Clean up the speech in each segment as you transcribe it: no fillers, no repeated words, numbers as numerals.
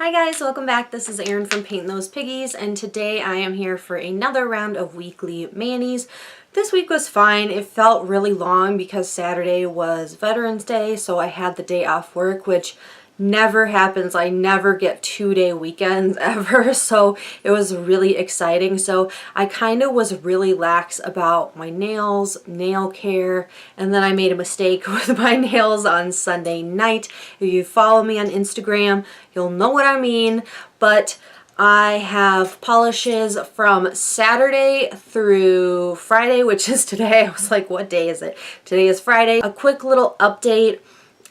Hi guys, welcome back. This is Erin from Paint Those Piggies, and today I am here for another round of weekly manis. This week was fine. It felt really long because Saturday was Veterans Day, so I had the day off work, which never happens. I never get 2-day weekends ever, so it was really exciting. So I kind of was really lax about my nails, nail care, and then I made a mistake with my nails on Sunday night. If you follow me on Instagram, you'll know what I mean, but I have polishes from Saturday through Friday, which is today. I was like, what day is it? Today is Friday. A quick little update.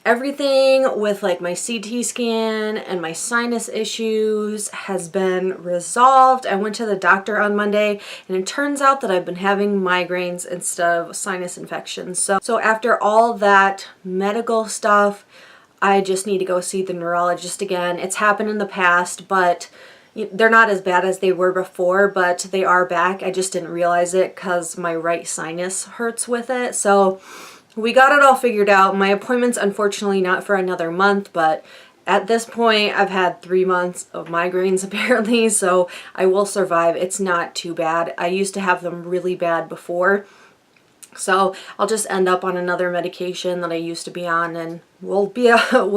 Everything with like my CT scan and my sinus issues has been resolved. I went to the doctor on Monday and it turns out that I've been having migraines instead of sinus infections. So after all that medical stuff, I just need to go see the neurologist again. It's happened in the past, but they're not as bad as they were before, but they are back. I just didn't realize it because my right sinus hurts with it. So we got it all figured out. My appointment's unfortunately not for another month, but at this point I've had 3 months of migraines apparently, so I will survive. It's not too bad. I used to have them really bad before, so I'll just end up on another medication that I used to be on and we'll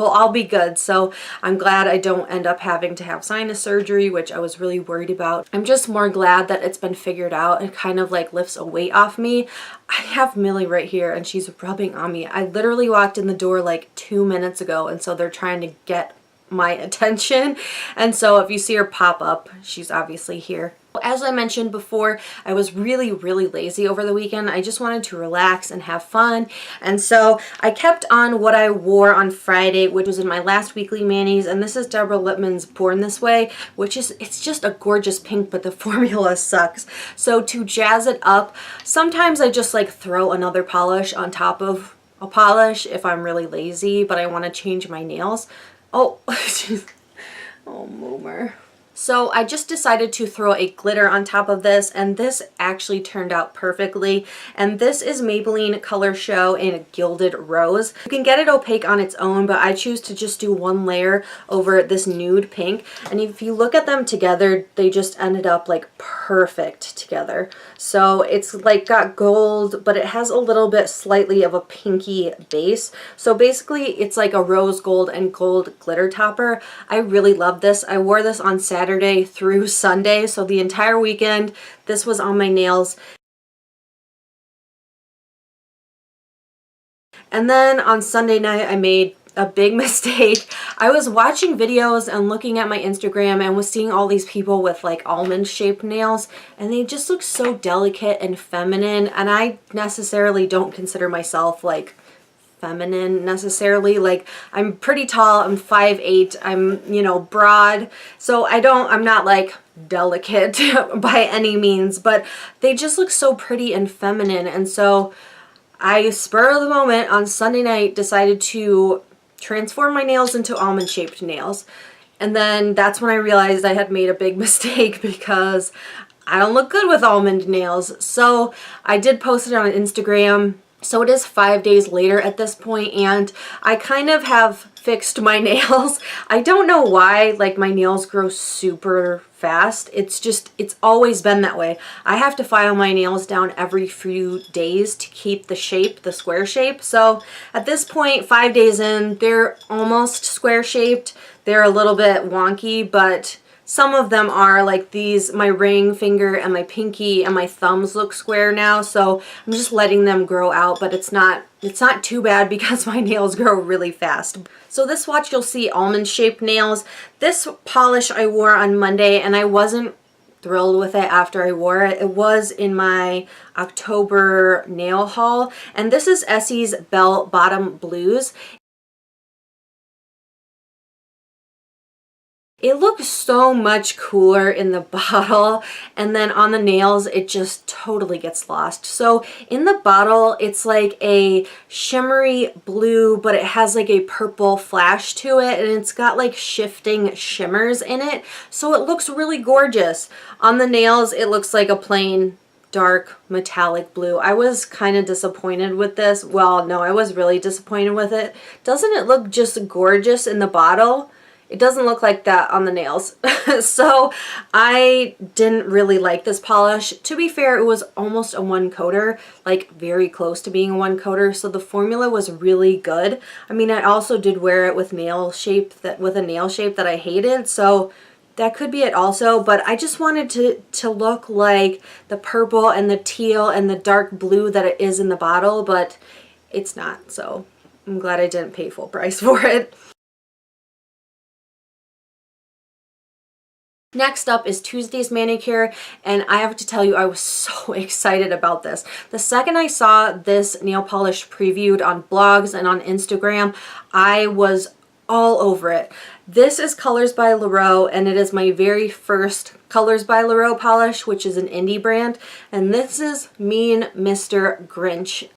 all be good. So I'm glad I don't end up having to have sinus surgery, which I was really worried about. I'm just more glad that it's been figured out and kind of like lifts a weight off me. I have Millie right here and she's rubbing on me. I literally walked in the door like 2 minutes ago, and so they're trying to get my attention, and so if you see her pop up, she's obviously here. As I mentioned before, I was really lazy over the weekend. I just wanted to relax and have fun, and so I kept on what I wore on Friday, which was in my last weekly manis, and this is Deborah Lippmann's Born This Way, which is, it's just a gorgeous pink, but the formula sucks. So to jazz it up, sometimes I just like throw another polish on top of a polish if I'm really lazy, but I want to change my nails. Oh, oh, Moomer. So I just decided to throw a glitter on top of this, and this actually turned out perfectly. And this is Maybelline Color Show in a Gilded Rose. You can get it opaque on its own, but I choose to just do one layer over this nude pink. And if you look at them together, they just ended up like perfect together. So it's like got gold, but it has a little bit slightly of a pinky base. So basically it's like a rose gold and gold glitter topper. I really love this. I wore this on Saturday through Sunday, so the entire weekend this was on my nails. And then on Sunday night I made a big mistake. I was watching videos and looking at my Instagram and was seeing all these people with like almond shaped nails, and they just look so delicate and feminine, and I necessarily don't consider myself like feminine necessarily. Like, I'm pretty tall, I'm 5'8", I'm, you know, broad, so I'm not like delicate by any means, but they just look so pretty and feminine. And so I, spur of the moment on Sunday night, decided to transform my nails into almond shaped nails. And then that's when I realized I had made a big mistake because I don't look good with almond nails. So I did post it on Instagram. So it is 5 days later at this point, and I kind of have fixed my nails. I don't know why, like, my nails grow super fast. It's always been that way. I have to file my nails down every few days to keep the shape, the square shape. So at this point, 5 days in, they're almost square shaped. They're a little bit wonky, but some of them are, like these, my ring finger and my pinky and my thumbs look square now, so I'm just letting them grow out, but it's not too bad because my nails grow really fast. So this swatch, you'll see almond shaped nails. This polish I wore on Monday, and I wasn't thrilled with it after I wore it. It was in my October nail haul, and this is Essie's Bell Bottom Blues. It looks so much cooler in the bottle, and then on the nails it just totally gets lost. So in the bottle it's like a shimmery blue, but it has like a purple flash to it, and it's got like shifting shimmers in it, so it looks really gorgeous. On the nails it looks like a plain dark metallic blue. I was kind of disappointed with this. Well, no, I was really disappointed with it. Doesn't it look just gorgeous in the bottle? it doesn't look like that on the nails. So I didn't really like this polish. To be fair, it was almost a one coater, like very close to being a one coater. So the formula was really good. I mean, I also did wear it with a nail shape that I hated. So that could be it also, but I just wanted to look like the purple and the teal and the dark blue that it is in the bottle, but it's not. So I'm glad I didn't pay full price for it. Next up is Tuesday's manicure, and I have to tell you, I was so excited about this. The second I saw this nail polish previewed on blogs and on Instagram, I was all over it. This is Colors by Llarowe, and it is my very first Colors by Llarowe polish, which is an indie brand, and this is Mean Mr. Grinch.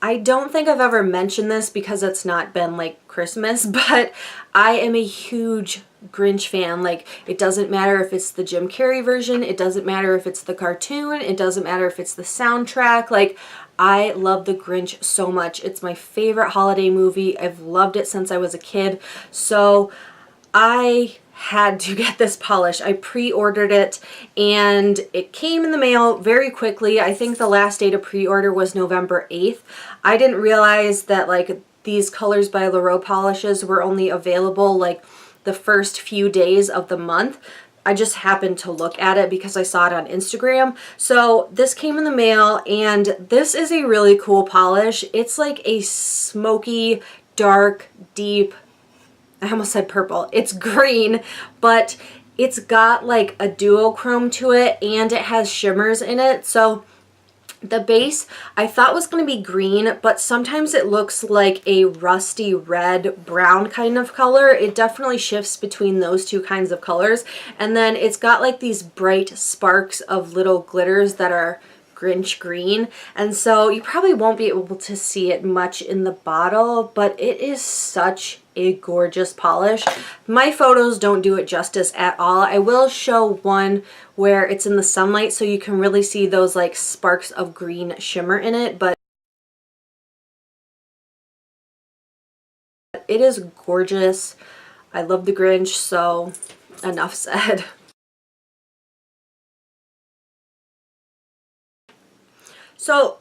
I don't think I've ever mentioned this because it's not been like Christmas, but I am a huge Grinch fan. Like, it doesn't matter if it's the Jim Carrey version, it doesn't matter if it's the cartoon, it doesn't matter if it's the soundtrack. Like, I love the Grinch so much. It's my favorite holiday movie. I've loved it since I was a kid. So I had to get this polish. I pre-ordered it and it came in the mail very quickly. I think the last day to pre-order was November 8th. I didn't realize that like these Colors by Llarowe polishes were only available like the first few days of the month. I just happened to look at it because I saw it on Instagram. So this came in the mail, and this is a really cool polish. It's like a smoky, dark, deep, I almost said purple. It's green, but it's got like a duochrome to it, and it has shimmers in it. So the base I thought was going to be green, but sometimes it looks like a rusty red brown kind of color. It definitely shifts between those two kinds of colors. And then it's got like these bright sparks of little glitters that are Grinch green, and so you probably won't be able to see it much in the bottle, but it is such a gorgeous polish. My photos don't do it justice at all. I will show one where it's in the sunlight so you can really see those like sparks of green shimmer in it, but it is gorgeous. I love the Grinch, so enough said. So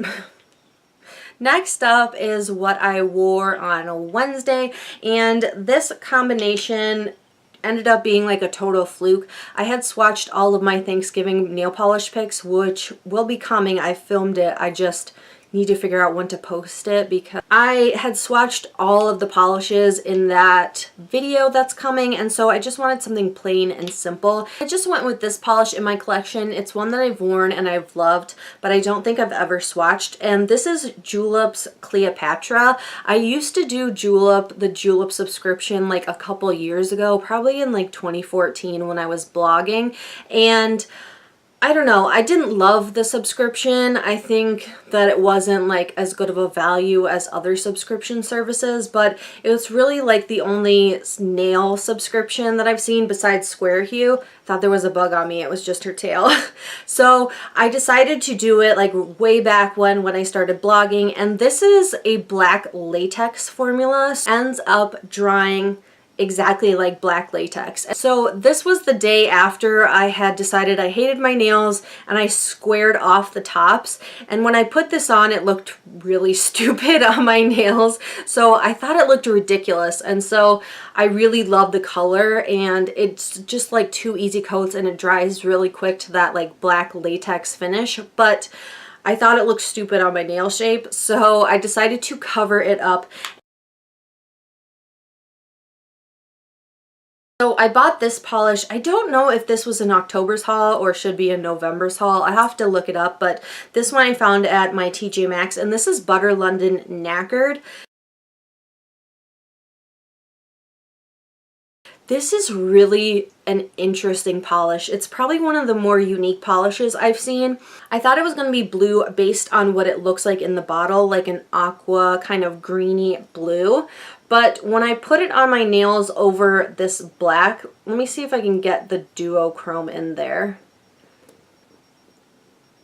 next up is what I wore on Wednesday, and this combination ended up being like a total fluke. I had swatched all of my Thanksgiving nail polish pics, which will be coming. I filmed it. I just need to figure out when to post it because I had swatched all of the polishes in that video that's coming, and so I just wanted something plain and simple. I just went with this polish in my collection. It's one that I've worn and I've loved, but I don't think I've ever swatched, and this is Julep's Cleopatra. I used to do the Julep subscription like a couple years ago, probably in like 2014 when I was blogging, and I don't know, I didn't love the subscription. I think that it wasn't like as good of a value as other subscription services, but it was really like the only nail subscription that I've seen besides Square Hue. Thought there was a bug on me, it was just her tail. So I decided to do it like way back when I started blogging, and this is a black latex formula. Ends up drying exactly like black latex. So this was the day after I had decided I hated my nails and I squared off the tops, and when I put this on it looked really stupid on my nails, so I thought it looked ridiculous, and so I really love the color, and it's just like 2 easy coats and it dries really quick to that like black latex finish, but I thought it looked stupid on my nail shape, so I decided to cover it up. So I bought this polish. I don't know if this was an October's haul or should be a November's haul. I have to look it up, but this one I found at my TJ Maxx, and this is Butter London Knackered. This is really an interesting polish. It's probably one of the more unique polishes I've seen. I thought it was going to be blue based on what it looks like in the bottle, like an aqua kind of greeny blue. But when I put it on my nails over this black, let me see if I can get the duochrome in there.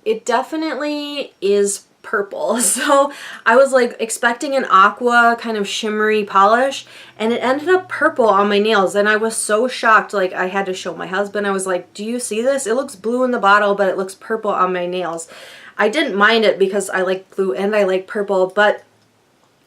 It definitely is purple. So I was like expecting an aqua kind of shimmery polish, and it ended up purple on my nails, and I was so shocked. Like, I had to show my husband. I was like, do you see this? It looks blue in the bottle, but it looks purple on my nails. I didn't mind it because I like blue and I like purple, but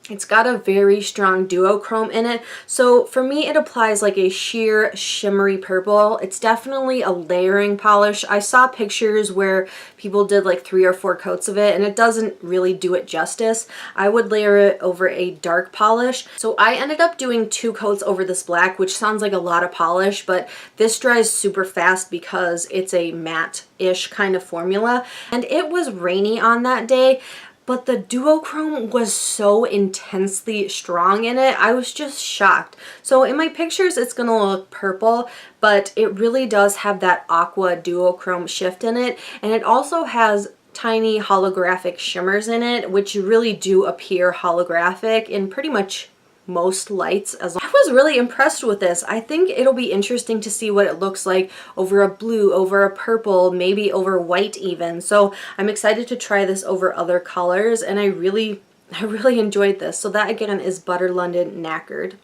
it's got a very strong duochrome in it. So for me, it applies like a sheer shimmery purple. It's definitely a layering polish. I saw pictures where people did like 3 or 4 coats of it, and it doesn't really do it justice. I would layer it over a dark polish. So I ended up doing 2 coats over this black, which sounds like a lot of polish, but this dries super fast because it's a matte-ish kind of formula. And it was rainy on that day, but the duochrome was so intensely strong in it. I was just shocked. So in my pictures, it's gonna look purple, but it really does have that aqua duochrome shift in it. And it also has tiny holographic shimmers in it, which really do appear holographic in pretty much most lights. I was really impressed with this. I think it'll be interesting to see what it looks like over a blue, over a purple, maybe over white even. So I'm excited to try this over other colors, and I really enjoyed this. So that again is Butter London Knackered.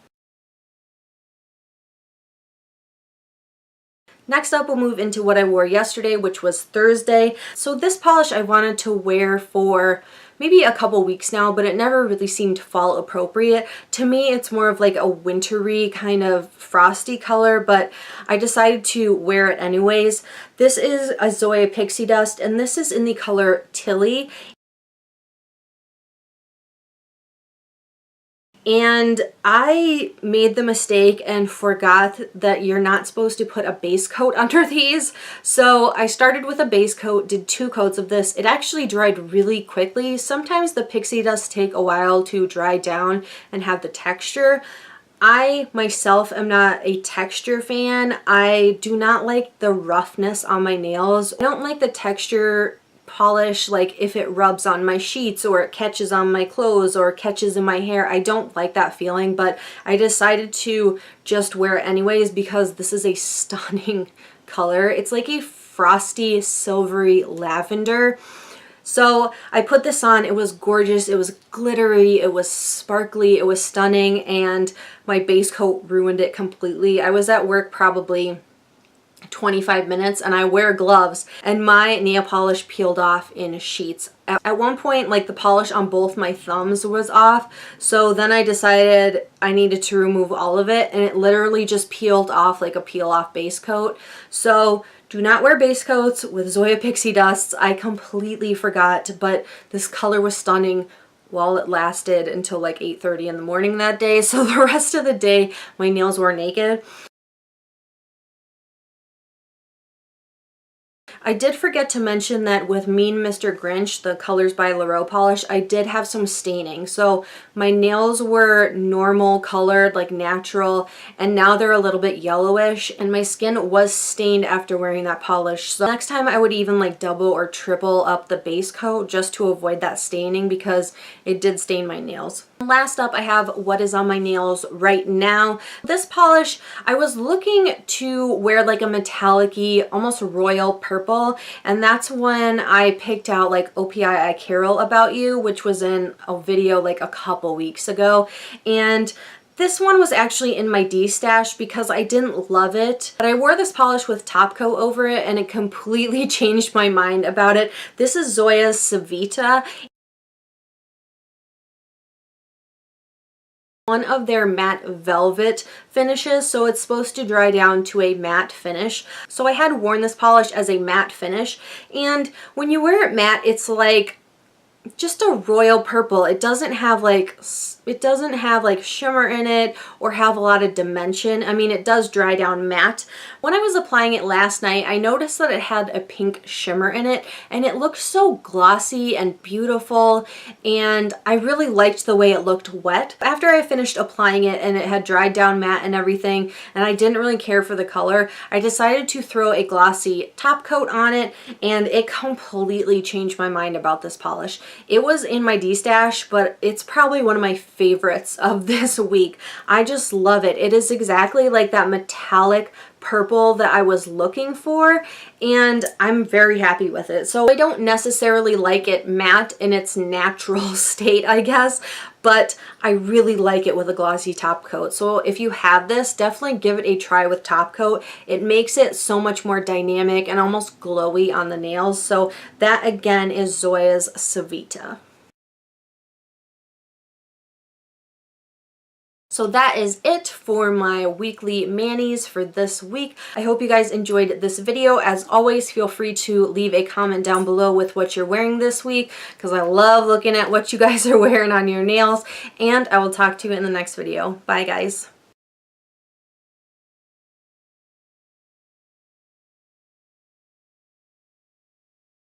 Next up, we'll move into what I wore yesterday, which was Thursday. So this polish I wanted to wear for maybe a couple weeks now, but it never really seemed fall appropriate. To me, it's more of like a wintry kind of frosty color, but I decided to wear it anyways. This is a Zoya Pixie Dust, and this is in the color Tilly. And I made the mistake and forgot that you're not supposed to put a base coat under these. So I started with a base coat, did 2 coats of this. It actually dried really quickly. Sometimes the pixie dust take a while to dry down and have the texture. I myself am not a texture fan. I do not like the roughness on my nails. I don't like the texture polish, like if it rubs on my sheets or it catches on my clothes or catches in my hair. I don't like that feeling, but I decided to just wear it anyways because this is a stunning color. It's like a frosty silvery lavender. So I put this on. It was gorgeous. It was glittery. It was sparkly. It was stunning, and my base coat ruined it completely. I was at work probably 25 minutes and I wear gloves, and my nail polish peeled off in sheets. At one point, like, the polish on both my thumbs was off, so then I decided I needed to remove all of it, and it literally just peeled off like a peel off base coat. So do not wear base coats with Zoya Pixie Dusts. I completely forgot, but this color was stunning while it lasted until like 8:30 in the morning that day. So the rest of the day my nails were naked. I did forget to mention that with Mean Mr. Grinch, the Colors by Llarowe polish, I did have some staining. So my nails were normal colored, like natural, and now they're a little bit yellowish, and my skin was stained after wearing that polish. So next time I would even like double or triple up the base coat just to avoid that staining because it did stain my nails. Last up, I have what is on my nails right now. This polish, I was looking to wear like a metallic-y, almost royal purple, and that's when I picked out like OPI I Carol About You, which was in a video like a couple weeks ago. And this one was actually in my D-stash because I didn't love it, but I wore this polish with top coat over it and it completely changed my mind about it. This is Zoya Savita. One of their matte velvet finishes, so it's supposed to dry down to a matte finish. So I had worn this polish as a matte finish, and when you wear it matte, it's like just a royal purple. It doesn't have like shimmer in it or have a lot of dimension. I mean, it does dry down matte. When I was applying it last night, I noticed that it had a pink shimmer in it, and it looked so glossy and beautiful, and I really liked the way it looked wet. After I finished applying it and it had dried down matte and everything, and I didn't really care for the color, I decided to throw a glossy top coat on it, and it completely changed my mind about this polish. It was in my D-stash, but it's probably one of my favorites of this week. I just love it. It is exactly like that metallic purple that I was looking for, and I'm very happy with it. So I don't necessarily like it matte in its natural state, I guess, but I really like it with a glossy top coat. So if you have this, definitely give it a try with top coat. It makes it so much more dynamic and almost glowy on the nails. So that again is Zoya's Savita. So that is it for my weekly manis for this week. I hope you guys enjoyed this video. As always, feel free to leave a comment down below with what you're wearing this week, because I love looking at what you guys are wearing on your nails. And I will talk to you in the next video. Bye, guys.